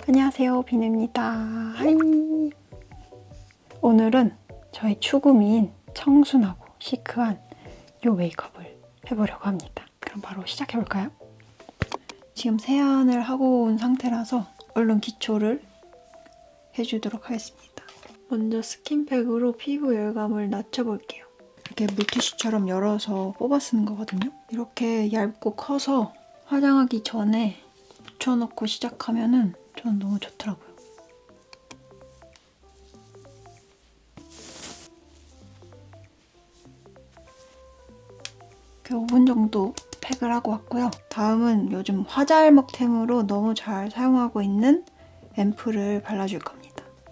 안녕하세요, 비누입니다. 하이. 오늘은 저희 추구미인 청순하고 시크한 이 메이크업을 해보려고 합니다. 그럼 바로 시작해볼까요? 지금 세안을 하고 온 상태라서 얼른 기초를 해주도록 하겠습니다. 먼저 스킨팩으로 피부 열감을 낮춰볼게요. 이렇게 물티슈처럼 열어서 뽑아 쓰는 거거든요. 이렇게 얇고 커서 화장하기 전에 묻혀놓고 시작하면은 저는 너무 좋더라고요. 이렇게 5분 정도 팩을 하고 왔고요. 다음은 요즘 화잘먹템으로 너무 잘 사용하고 있는 앰플을 발라줄 겁니다.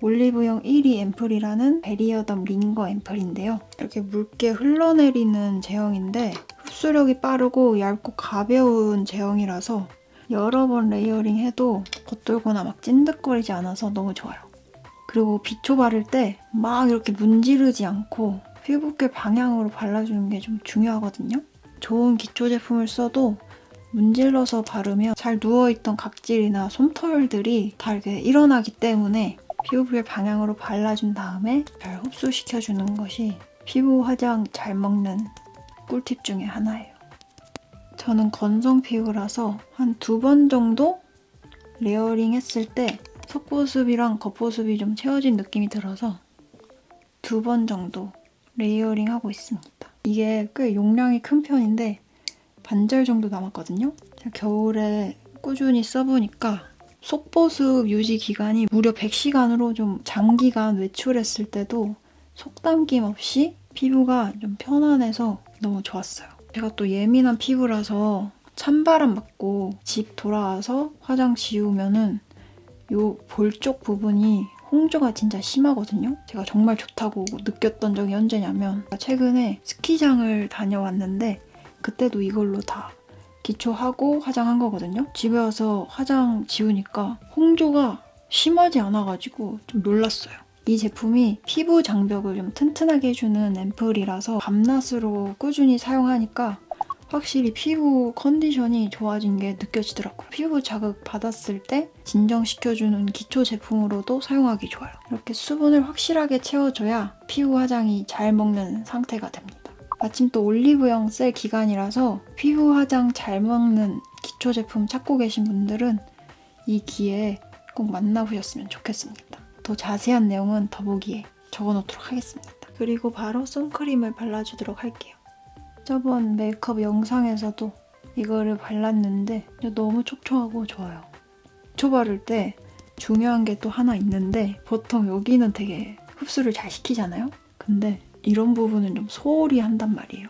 올리브영 1위 앰플이라는 베리어덤 링거 앰플인데요. 이렇게 묽게 흘러내리는 제형인데 흡수력이 빠르고 얇고 가벼운 제형이라서 여러 번 레이어링해도 겉돌거나 막 찐득거리지 않아서 너무 좋아요. 그리고 기초 바를 때 막 이렇게 문지르지 않고 피부결 방향으로 발라주는 게 좀 중요하거든요. 좋은 기초 제품을 써도 문질러서 바르면 잘 누워있던 각질이나 솜털들이 다 이렇게 일어나기 때문에 피부결 방향으로 발라준 다음에 잘 흡수시켜주는 것이 피부 화장 잘 먹는 꿀팁 중에 하나예요. 저는 건성 피부라서 한 2번 정도 레이어링 했을 때 속보습이랑 겉보습이 좀 채워진 느낌이 들어서 2번 정도 레이어링 하고 있습니다. 이게 꽤 용량이 큰 편인데 반절 정도 남았거든요. 제가 겨울에 꾸준히 써보니까 속보습 유지 기간이 무려 100시간으로 좀 장기간 외출했을 때도 속담김 없이 피부가 좀 편안해서 너무 좋았어요. 제가 또 예민한 피부라서 찬바람 맞고 집 돌아와서 화장 지우면은 요 볼 쪽 부분이 홍조가 진짜 심하거든요. 제가 정말 좋다고 느꼈던 적이 언제냐면 최근에 스키장을 다녀왔는데 그때도 이걸로 다 기초하고 화장한 거거든요. 집에 와서 화장 지우니까 홍조가 심하지 않아가지고 좀 놀랐어요. 이 제품이 피부 장벽을 좀 튼튼하게 해주는 앰플이라서 밤낮으로 꾸준히 사용하니까 확실히 피부 컨디션이 좋아진 게 느껴지더라고요. 피부 자극 받았을 때 진정시켜주는 기초 제품으로도 사용하기 좋아요. 이렇게 수분을 확실하게 채워줘야 피부 화장이 잘 먹는 상태가 됩니다. 마침 또 올리브영 셀 기간이라서 피부 화장 잘 먹는 기초 제품 찾고 계신 분들은 이 기회에 꼭 만나보셨으면 좋겠습니다. 더 자세한 내용은 더보기에 적어놓도록 하겠습니다. 그리고 바로 선크림을 발라주도록 할게요. 저번 메이크업 영상에서도 이거를 발랐는데 너무 촉촉하고 좋아요. 기초 바를 때 중요한 게 또 하나 있는데 보통 여기는 되게 흡수를 잘 시키잖아요? 근데 이런 부분은 좀 소홀히 한단 말이에요.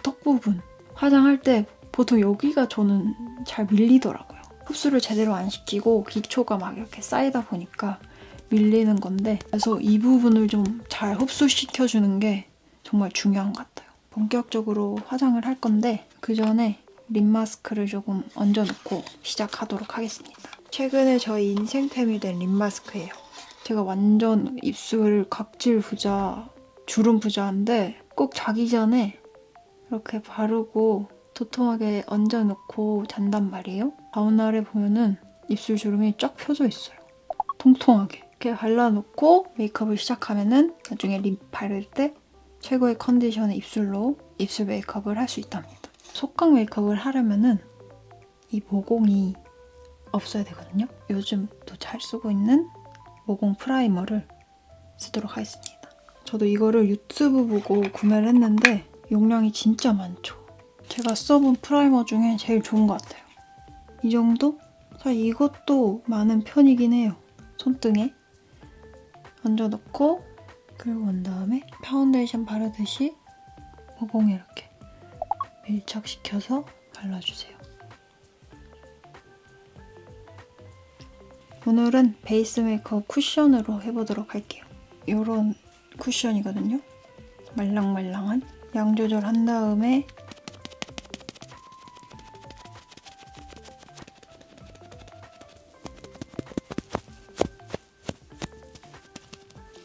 턱 부분 화장할 때 보통 여기가 저는 잘 밀리더라고요. 흡수를 제대로 안 시키고 기초가 막 이렇게 쌓이다 보니까 밀리는 건데 그래서 이 부분을 좀 잘 흡수시켜주는 게 정말 중요한 것 같아요. 본격적으로 화장을 할 건데 그 전에 립 마스크를 조금 얹어놓고 시작하도록 하겠습니다. 최근에 저희 인생템이 된 립 마스크예요. 제가 완전 입술 각질 부자, 주름 부자인데 꼭 자기 전에 이렇게 바르고 도톰하게 얹어놓고 잔단 말이에요. 다음날에 보면은 입술 주름이 쫙 펴져 있어요. 통통하게. 이렇게 발라놓고 메이크업을 시작하면은 나중에 립 바를 때 최고의 컨디션의 입술로 입술 메이크업을 할 수 있답니다. 속광 메이크업을 하려면은 이 모공이 없어야 되거든요. 요즘 또 잘 쓰고 있는 모공 프라이머를 쓰도록 하겠습니다. 저도 이거를 유튜브 보고 구매를 했는데 용량이 진짜 많죠. 제가 써본 프라이머 중에 제일 좋은 것 같아요. 이 정도? 사실 이것도 많은 편이긴 해요. 손등에 얹어놓고 그리고 온 다음에 파운데이션 바르듯이 모공에 이렇게 밀착시켜서 발라주세요. 오늘은 베이스 메이크업 쿠션으로 해보도록 할게요. 이런 쿠션이거든요. 말랑말랑한 양 조절한 다음에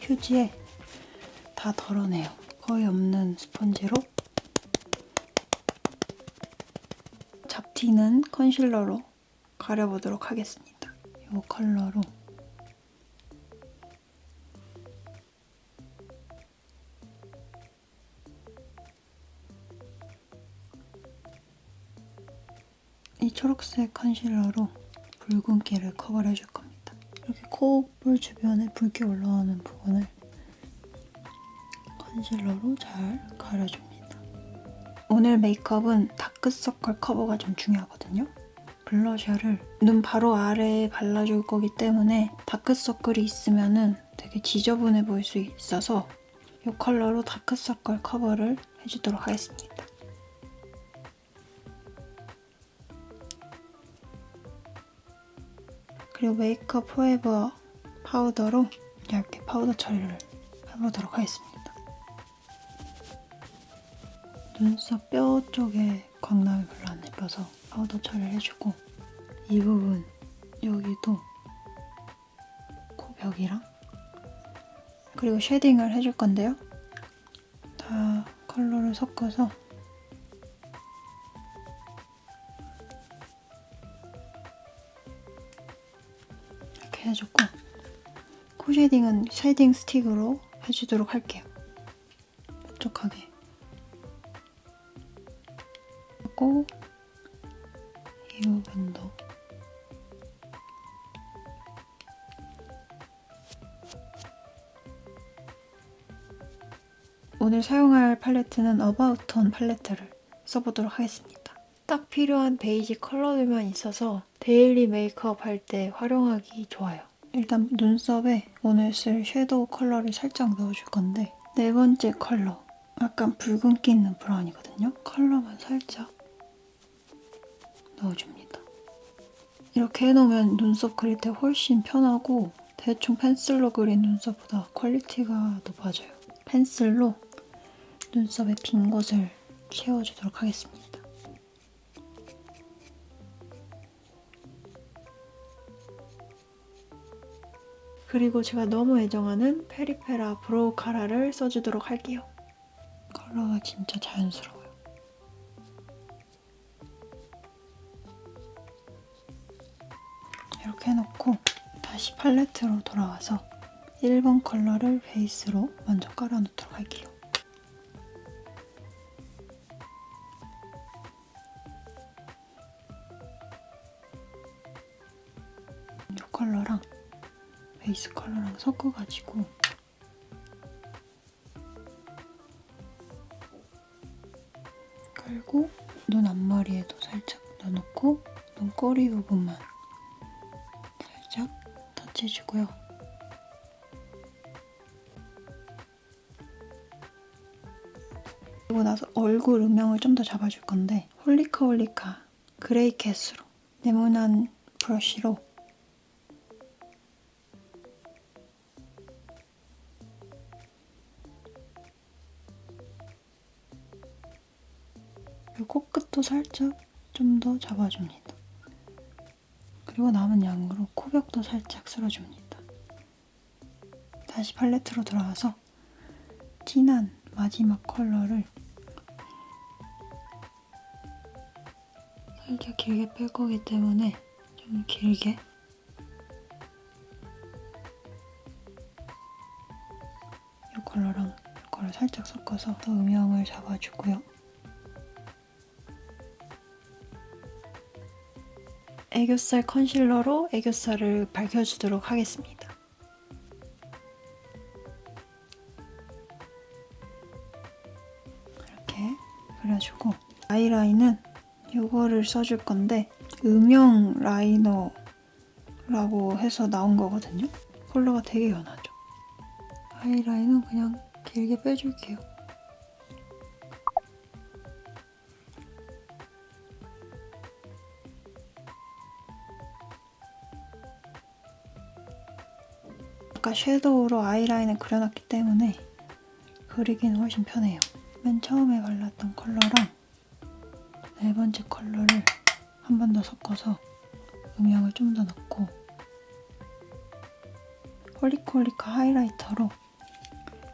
휴지에 다 덜어내요. 거의 없는 스펀지로. 잡티는 컨실러로 가려보도록 하겠습니다. 이 컬러로 이 초록색 컨실러로 붉은기를 커버를 해줄 겁니다. 이렇게 코볼 주변에 붉게 올라오는 부분을 컨실러로 잘 가려줍니다. 오늘 메이크업은 다크서클 커버가 좀 중요하거든요. 블러셔를 눈 바로 아래에 발라줄 거기 때문에 다크서클이 있으면 되게 지저분해 보일 수 있어서 이 컬러로 다크서클 커버를 해주도록 하겠습니다. 그리고 메이크업 포에버 파우더로 얇게 파우더 처리를 해보도록 하겠습니다. 눈썹 뼈 쪽에 광남이 별로 안 예뻐서 파우더 처리를 해주고 이 부분 여기도 코벽이랑 그리고 쉐딩을 해줄 건데요. 다 컬러를 섞어서 이렇게 해주고 코 쉐딩은 쉐딩 스틱으로 해주도록 할게요. 뾰족하게 하고 이 부분도 오늘 사용할 팔레트는 어바웃톤 팔레트를 써보도록 하겠습니다. 딱 필요한 베이지 컬러들만 있어서 데일리 메이크업 할 때 활용하기 좋아요. 일단 눈썹에 오늘 쓸 섀도우 컬러를 살짝 넣어줄 건데 네 번째 컬러 약간 붉은기 있는 브라운이거든요. 컬러만 살짝 넣어줍니다. 이렇게 해놓으면 눈썹 그릴 때 훨씬 편하고 대충 펜슬로 그린 눈썹보다 퀄리티가 높아져요. 펜슬로 눈썹의 빈 곳을 채워주도록 하겠습니다. 그리고 제가 너무 애정하는 페리페라 브로우 카라를 써주도록 할게요. 컬러가 진짜 자연스러워요. 이렇게 해놓고 다시 팔레트로 돌아와서 1번 컬러를 베이스로 먼저 깔아놓도록 할게요. 이 컬러랑 베이스 컬러랑 섞어가지고 깔고 눈 앞머리에도 살짝 넣어놓고 눈꼬리 부분만 살짝 터치해주고요. 그리고 나서 얼굴 음영을 좀 더 잡아줄 건데 홀리카 그레이 캣으로 네모난 브러쉬로 코끝도 살짝 좀 더 잡아줍니다. 그리고 남은 양으로 코벽도 살짝 쓸어줍니다. 다시 팔레트로 들어와서 진한 마지막 컬러를 살짝 길게 뺄 거기 때문에 좀 길게 이 컬러랑 이 컬러 살짝 섞어서 더 음영을 잡아주고요. 애교살 컨실러로 애교살을 밝혀주도록 하겠습니다. 이렇게 그려주고 아이라인은 이거를 써줄 건데 음영 라이너라고 해서 나온 거거든요. 컬러가 되게 연하죠. 아이라인은 그냥 길게 빼줄게요. 아까 섀도우로 아이라인을 그려놨기 때문에 그리기는 훨씬 편해요. 맨 처음에 발랐던 컬러랑 네 번째 컬러를 한 번 더 섞어서 음영을 좀 더 넣고 홀리카 하이라이터로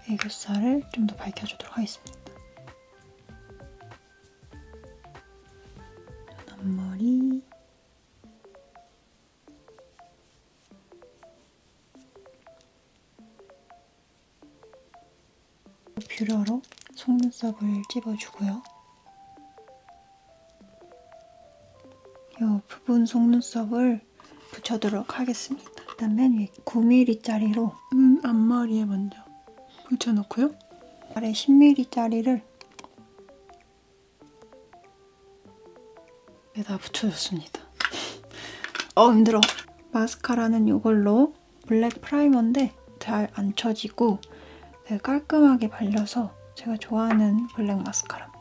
애교살을 좀 더 밝혀주도록 하겠습니다. 앞머리, 뷰러로 속눈썹을 찝어주고요. 이 부분 속눈썹을 붙여도록 하겠습니다. 일단 맨 위에 9mm짜리로 앞머리에 먼저 붙여놓고요. 아래 10mm짜리를 다 붙여줬습니다. 힘들어. 마스카라는 이걸로 블랙 프라이머인데 잘 안 쳐지고 되게 깔끔하게 발려서 제가 좋아하는 블랙 마스카라입니다.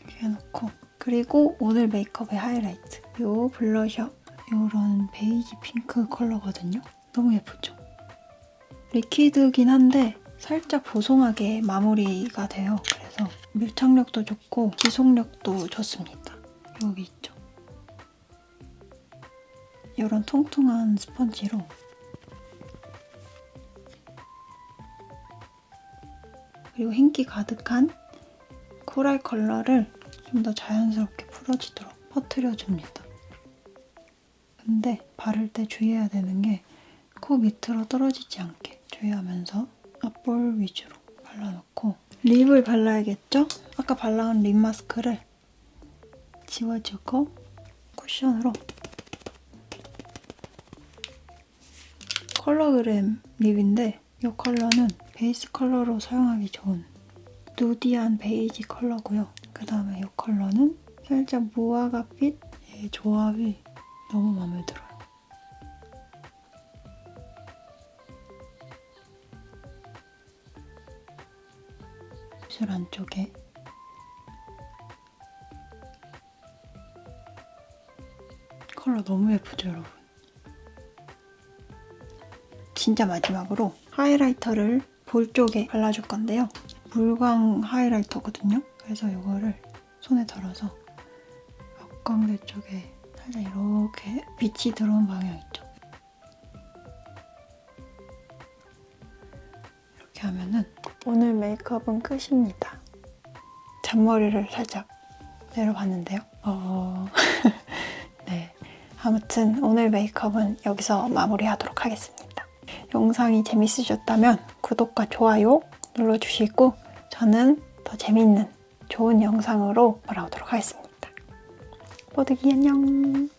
이렇게 해놓고, 그리고 오늘 메이크업의 하이라이트, 이 블러셔, 이런 베이지 핑크 컬러거든요. 너무 예쁘죠? 리퀴드긴 한데 살짝 보송하게 마무리가 돼요. 그래서 밀착력도 좋고 지속력도 좋습니다. 여기 있죠? 이런 통통한 스펀지로 그리고 흰기 가득한 코랄 컬러를 좀 더 자연스럽게 풀어지도록 퍼뜨려줍니다. 근데 바를 때 주의해야 되는 게 코 밑으로 떨어지지 않게 주의하면서 앞볼 위주로 발라놓고 립을 발라야겠죠? 아까 발라온 립 마스크를 지워주고 쿠션으로 컬러그램 립인데 이 컬러는 베이스 컬러로 사용하기 좋은 누디한 베이지 컬러고요. 그 다음에 이 컬러는 살짝 무화과빛? 이 조합이 너무 마음에 들어요. 입술 안쪽에 컬러 너무 예쁘죠, 여러분? 진짜 마지막으로 하이라이터를 볼 쪽에 발라줄 건데요. 물광 하이라이터거든요. 그래서 이거를 손에 덜어서 역광대 쪽에 살짝 이렇게 빛이 들어온 방향 있죠? 이렇게 하면은 오늘 메이크업은 끝입니다. 잔머리를 살짝 내려봤는데요. 네, 아무튼 오늘 메이크업은 여기서 마무리하도록 하겠습니다. 영상이 재밌으셨다면 구독과 좋아요 눌러주시고 저는 더 재밌는 좋은 영상으로 돌아오도록 하겠습니다. 뽀득이 안녕.